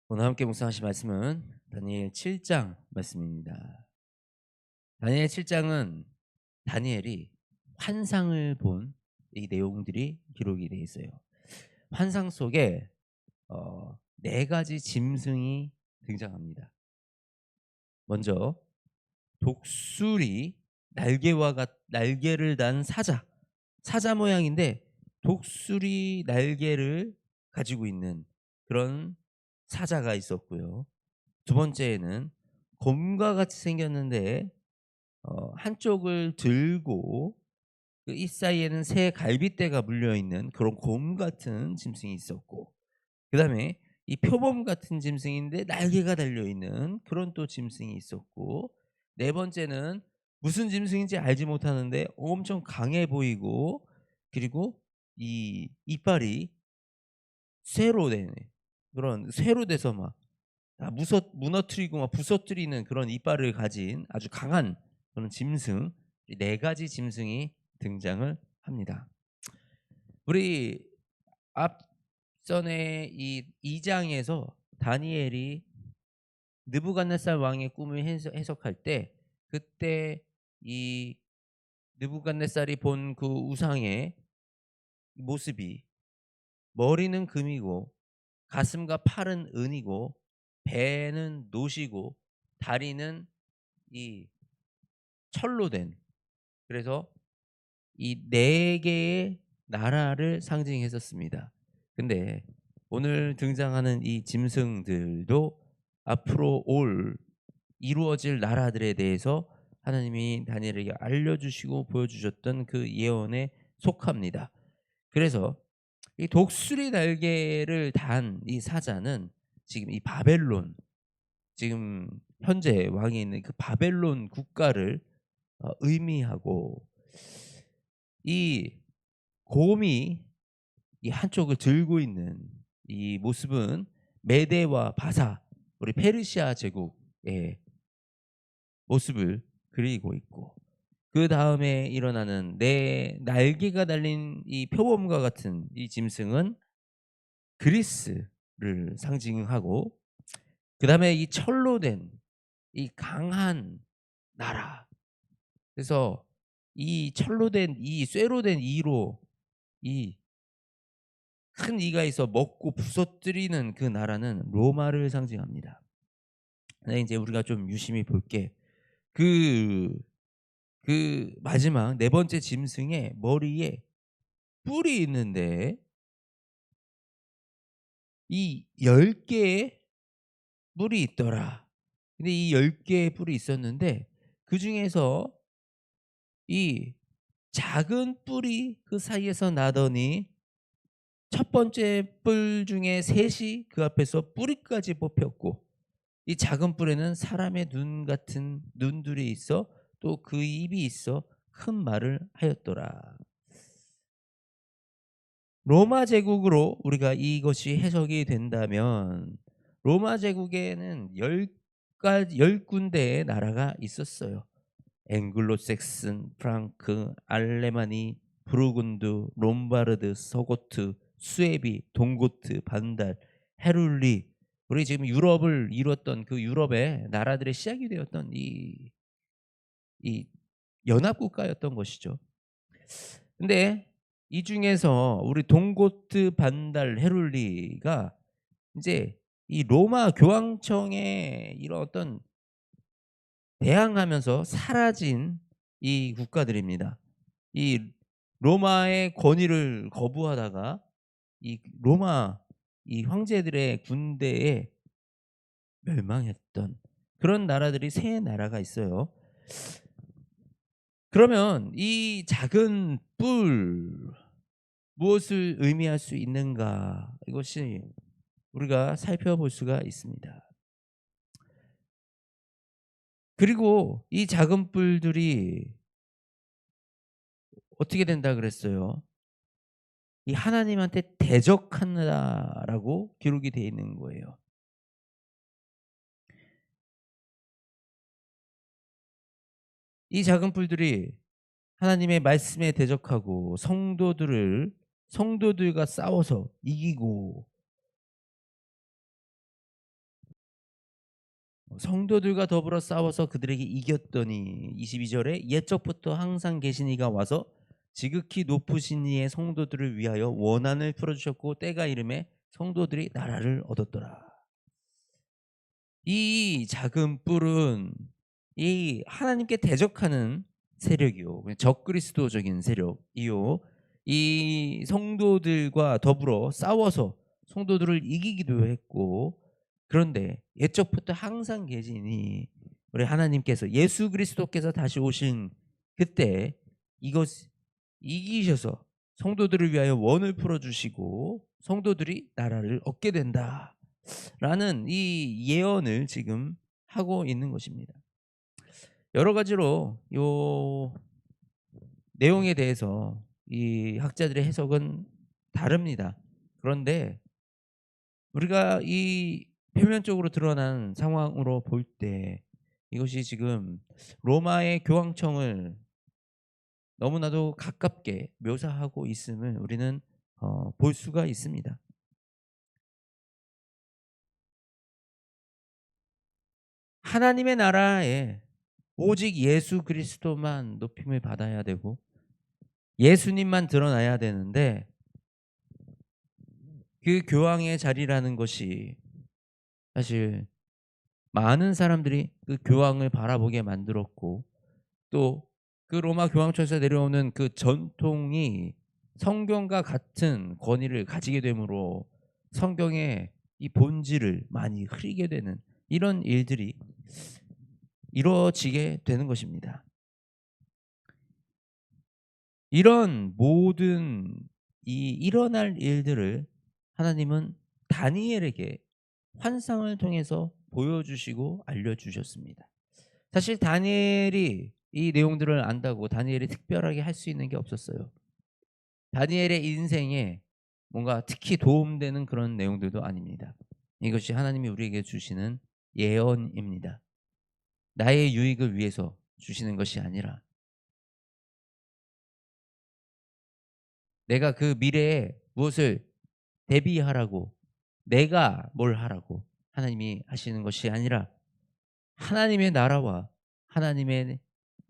오늘 함께 묵상하실 말씀은 다니엘 7장 말씀입니다. 다니엘 7장은 다니엘이 환상을 본 이 내용들이 기록이 되어 있어요. 환상 속에 네 가지 짐승이 등장합니다. 먼저 독수리 날개를 단 사자 모양인데 독수리 날개를 가지고 있는 그런 사자가 있었고요. 두 번째에는 곰과 같이 생겼는데 한쪽을 들고 그 이 사이에는 새 갈빗대가 물려 있는 그런 곰 같은 짐승이 있었고, 그다음에 이 표범 같은 짐승인데 날개가 달려 있는 그런 또 짐승이 있었고, 네 번째는 무슨 짐승인지 알지 못하는데 엄청 강해 보이고, 그리고 이 이빨이 쇠로 된 그런 쇠로 돼서 막 무너뜨리고 막 부서뜨리는 그런 이빨을 가진 아주 강한 그런 짐승, 이 네 가지 짐승이 등장을 합니다. 우리 앞전에 이 2 장에서 다니엘이 느부갓네살 왕의 꿈을 해석할 때, 그때 이 느부갓네살이 본 그 우상의 모습이 머리는 금이고 가슴과 팔은 은이고 배는 노시고 다리는 이 철로 된, 그래서 이 네 개의 나라를 상징했었습니다. 근데 오늘 등장하는 이 짐승들도 앞으로 이루어질 나라들에 대해서 하나님이 다니엘에게 알려주시고 보여주셨던 그 예언에 속합니다. 그래서 이 독수리 날개를 단 이 사자는 지금 이 바벨론, 지금 현재 왕이 있는 그 바벨론 국가를 의미하고, 이 곰이 이 한쪽을 들고 있는 이 모습은 메대와 바사, 우리 페르시아 제국의 모습을 그리고 있고, 그다음에 일어나는 네 날개가 달린 이 표범과 같은 이 짐승은 그리스를 상징하고, 그다음에 이 철로 된 이 강한 나라, 그래서 이 철로 된 이 쇠로 된 이로 이 큰 이가 있어 먹고 부서뜨리는 그 나라는 로마를 상징합니다. 네, 이제 우리가 좀 유심히 볼게. 그 마지막 네 번째 짐승의 머리에 뿔이 있는데 이 10 개의 뿔이 있더라. 근데 이 10 개의 뿔이 있었는데 그중에서 이 작은 뿔이 그 사이에서 나더니 첫 번째 뿔 중에 셋이 그 앞에서 뿌리까지 뽑혔고, 이 작은 뿔에는 사람의 눈 같은 눈들이 있어 또 그 입이 있어 큰 말을 하였더라. 로마 제국으로 우리가 이것이 해석이 된다면, 로마 제국에는 열 군데의 나라가 있었어요. 앵글로색슨, 프랑크, 알레마니, 부르군드, 롬바르드, 서고트, 수에비, 동고트, 반달, 헤룰리, 우리 지금 유럽을 이뤘던 그 유럽의 나라들의 시작이 되었던 이 연합국가였던 것이죠. 근데 이 중에서 우리 동고트, 반달, 헤룰리가 이제 이 로마 교황청에 이런 어떤 대항하면서 사라진 이 국가들입니다. 이 로마의 권위를 거부하다가 이 로마 이 황제들의 군대에 멸망했던 그런 나라들이 세 나라가 있어요. 그러면 이 작은 뿔 무엇을 의미할 수 있는가? 이것이 우리가 살펴볼 수가 있습니다. 그리고 이 작은 뿔들이 어떻게 된다 그랬어요? 이 하나님한테 대적한다라고 기록이 되어 있는 거예요. 이 작은 뿔들이 하나님의 말씀에 대적하고 성도들과 싸워서 이기고, 성도들과 더불어 싸워서 그들에게 이겼더니 22절에 옛적부터 항상 계신 이가 와서 지극히 높으신 이의 성도들을 위하여 원한을 풀어주셨고 때가 이름에 성도들이 나라를 얻었더라. 이 작은 뿔은 이 하나님께 대적하는 세력이요, 적그리스도적인 세력이요, 이 성도들과 더불어 싸워서 성도들을 이기기도 했고, 그런데 옛적부터 항상 계시니 우리 하나님께서 예수 그리스도께서 다시 오신 그때 이것 이기셔서 성도들을 위하여 원을 풀어주시고 성도들이 나라를 얻게 된다라는 이 예언을 지금 하고 있는 것입니다. 여러 가지로 요 내용에 대해서 이 학자들의 해석은 다릅니다. 그런데 우리가 이 표면적으로 드러난 상황으로 볼 때 이것이 지금 로마의 교황청을 너무나도 가깝게 묘사하고 있음을 우리는 볼 수가 있습니다. 하나님의 나라에 오직 예수 그리스도만 높임을 받아야 되고 예수님만 드러나야 되는데, 그 교황의 자리라는 것이 사실 많은 사람들이 그 교황을 바라보게 만들었고, 또 그 로마 교황청에서 내려오는 그 전통이 성경과 같은 권위를 가지게 되므로 성경의 이 본질을 많이 흐리게 되는 이런 일들이 이루어지게 되는 것입니다. 이런 모든 이 일어날 일들을 하나님은 다니엘에게 환상을 통해서 보여주시고 알려주셨습니다. 사실 다니엘이 이 내용들을 안다고 다니엘이 특별하게 할 수 있는 게 없었어요. 다니엘의 인생에 뭔가 특히 도움되는 그런 내용들도 아닙니다. 이것이 하나님이 우리에게 주시는 예언입니다. 나의 유익을 위해서 주시는 것이 아니라 내가 그 미래에 무엇을 대비하라고, 내가 뭘 하라고 하나님이 하시는 것이 아니라 하나님의 나라와 하나님의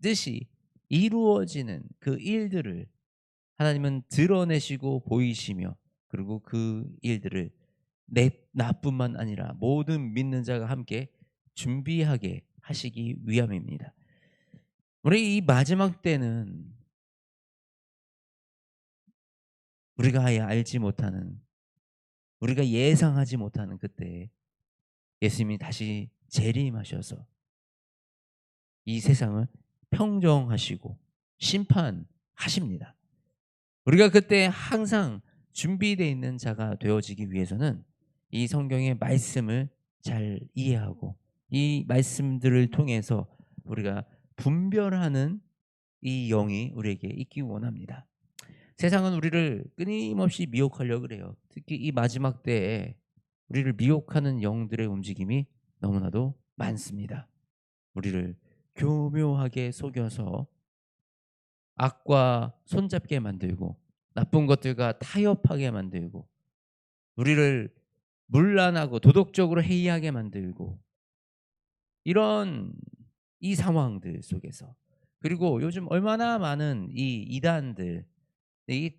뜻이 이루어지는 그 일들을 하나님은 드러내시고 보이시며, 그리고 그 일들을 나뿐만 아니라 모든 믿는 자가 함께 준비하게 하시기 위함입니다. 우리 이 마지막 때는 우리가 아예 알지 못하는, 우리가 예상하지 못하는 그때에 예수님이 다시 재림하셔서 이 세상을 평정하시고 심판하십니다. 우리가 그때 항상 준비되어 있는 자가 되어지기 위해서는 이 성경의 말씀을 잘 이해하고 이 말씀들을 통해서 우리가 분별하는 이 영이 우리에게 있기 원합니다. 세상은 우리를 끊임없이 미혹하려고 그래요. 특히 이 마지막 때에 우리를 미혹하는 영들의 움직임이 너무나도 많습니다. 우리를 교묘하게 속여서 악과 손잡게 만들고 나쁜 것들과 타협하게 만들고 우리를 문란하고 도덕적으로 해이하게 만들고, 이런 이 상황들 속에서, 그리고 요즘 얼마나 많은 이 이단들, 이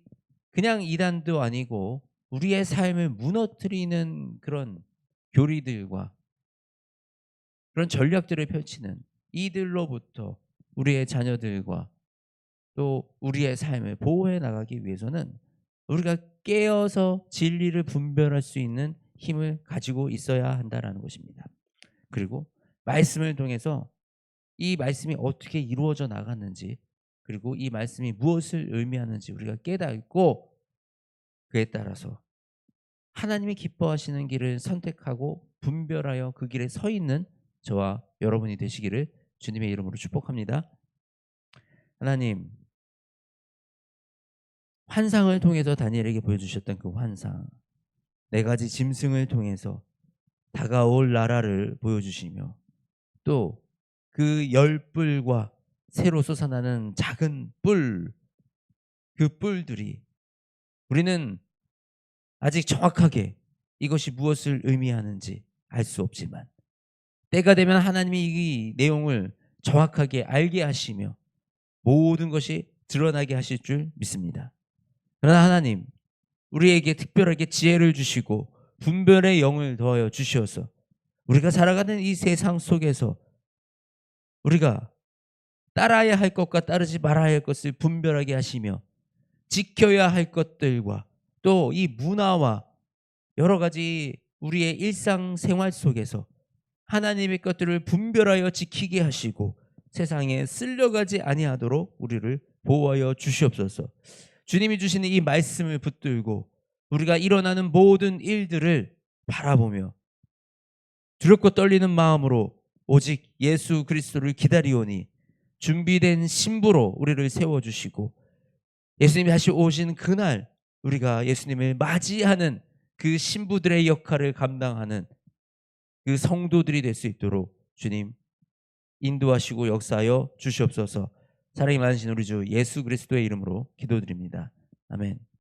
그냥 이단도 아니고 우리의 삶을 무너뜨리는 그런 교리들과 그런 전략들을 펼치는 이들로부터 우리의 자녀들과 또 우리의 삶을 보호해 나가기 위해서는 우리가 깨어서 진리를 분별할 수 있는 힘을 가지고 있어야 한다라는 것입니다. 그리고 말씀을 통해서 이 말씀이 어떻게 이루어져 나갔는지, 그리고 이 말씀이 무엇을 의미하는지 우리가 깨닫고 그에 따라서 하나님이 기뻐하시는 길을 선택하고 분별하여 그 길에 서 있는 저와 여러분이 되시기를 주님의 이름으로 축복합니다. 하나님, 환상을 통해서 다니엘에게 보여주셨던 그 환상, 네 가지 짐승을 통해서 다가올 나라를 보여주시며, 또 그 열뿔과 새로 솟아나는 작은 뿔, 그 뿔들이 우리는 아직 정확하게 이것이 무엇을 의미하는지 알 수 없지만 때가 되면 하나님이 이 내용을 정확하게 알게 하시며 모든 것이 드러나게 하실 줄 믿습니다. 그러나 하나님, 우리에게 특별하게 지혜를 주시고 분별의 영을 더하여 주시어서 우리가 살아가는 이 세상 속에서 우리가 따라야 할 것과 따르지 말아야 할 것을 분별하게 하시며 지켜야 할 것들과 또 이 문화와 여러 가지 우리의 일상생활 속에서 하나님의 것들을 분별하여 지키게 하시고 세상에 쓸려가지 아니하도록 우리를 보호하여 주시옵소서. 주님이 주시는 이 말씀을 붙들고 우리가 일어나는 모든 일들을 바라보며 두렵고 떨리는 마음으로 오직 예수 그리스도를 기다리오니 준비된 신부로 우리를 세워주시고 예수님이 다시 오신 그날 우리가 예수님을 맞이하는 그 신부들의 역할을 감당하는 그 성도들이 될 수 있도록 주님 인도하시고 역사하여 주시옵소서. 사랑이 많으신 우리 주 예수 그리스도의 이름으로 기도드립니다. 아멘.